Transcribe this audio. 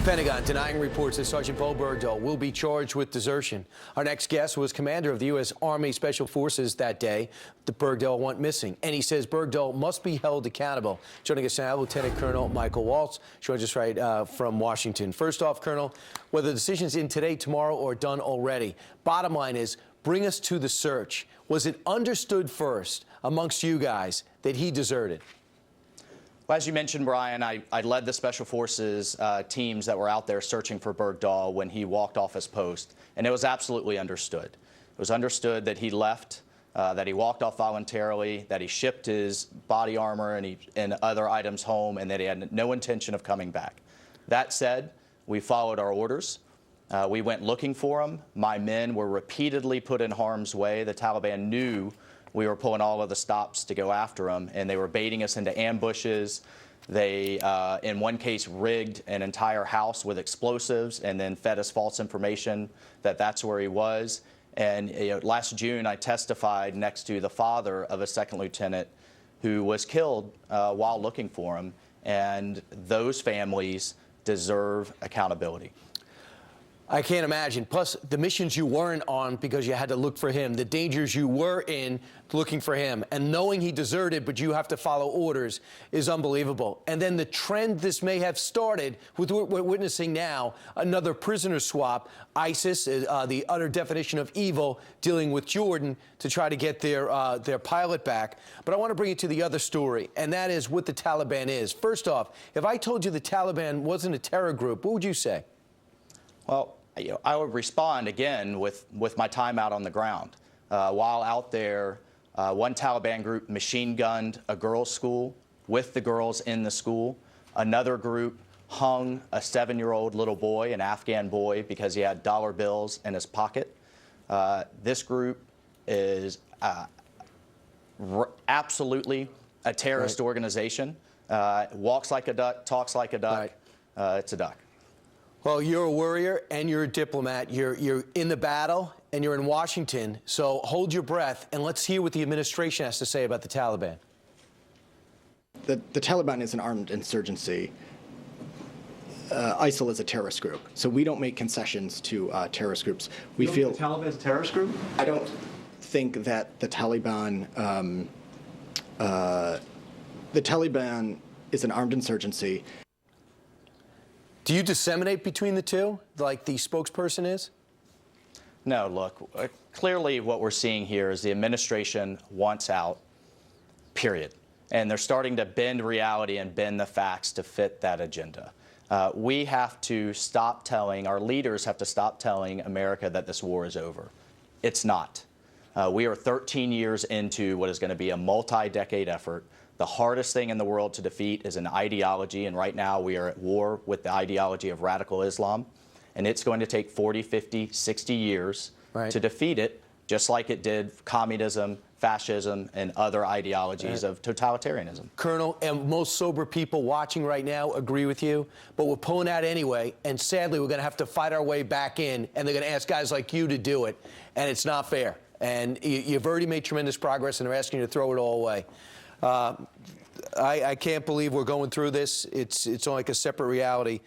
Pentagon denying reports that Sergeant Bergdahl will be charged with desertion. Our next guest was commander of the U.S. Army Special Forces that day. The Bergdahl went missing, and he says Bergdahl must be held accountable. Joining us now, Lieutenant Colonel Michael Waltz joins us right from Washington. First off, Colonel, whether the decision's in today, tomorrow, or done already, bottom line is, bring us to the search. Was it understood first amongst you guys that he deserted? Well, as you mentioned, Brian, I led the Special Forces teams that were out there searching for Bergdahl when he walked off his post, and it was absolutely understood. It was understood that he left, that he walked off voluntarily, that he shipped his body armor and other items home, and that he had no intention of coming back. That said, we followed our orders. We went looking for him. My men were repeatedly put in harm's way. The Taliban knew we were pulling all of the stops to go after him, and they were baiting us into ambushes. They, in one case, rigged an entire house with explosives and then fed us false information that that's where he was. And last June, I testified next to the father of a second lieutenant who was killed while looking for him, and those families deserve accountability. I can't imagine. Plus, the missions you weren't on because you had to look for him, the dangers you were in looking for him, and knowing he deserted, but you have to follow orders, is unbelievable. And then the trend this may have started with what we're witnessing now, another prisoner swap, ISIS, the utter definition of evil, dealing with Jordan to try to get their pilot back. But I want to bring you to the other story, and that is what the Taliban is. First off, if I told you the Taliban wasn't a terror group, what would you say? Well, I would respond again with my time out on the ground. While out there, one Taliban group machine gunned a girls' school with the girls in the school. Another group hung a 7-year-old little boy, an Afghan boy, because he had dollar bills in his pocket. This group is absolutely a terrorist organization. Walks like a duck, talks like a duck. It's a duck. Well, you're a warrior and you're a diplomat. You're in the battle and you're in Washington. So hold your breath and let's hear what the administration has to say about the Taliban. The Taliban is an armed insurgency. ISIL is a terrorist group. So we don't make concessions to terrorist groups. We feel the Taliban is a terrorist group? I don't think that the Taliban is an armed insurgency. Do you disseminate between the two, like the spokesperson is? No, look, clearly what we're seeing here is the administration wants out, period. And they're starting to bend reality and bend the facts to fit that agenda. We have to stop telling, our leaders have to stop telling America that this war is over. It's not. We are 13 years into what is going to be a multi-decade effort. The hardest thing in the world to defeat is an ideology, and right now we are at war with the ideology of radical Islam, and it's going to take 40, 50, 60 years to defeat it, just like it did communism, fascism, and other ideologies of totalitarianism. Colonel, and most sober people watching right now agree with you, but we're pulling out anyway, and sadly we're going to have to fight our way back in, and they're going to ask guys like you to do it, and it's not fair. And you've already made tremendous progress, and they're asking you to throw it all away. I can't believe we're going through this. It's like a separate reality.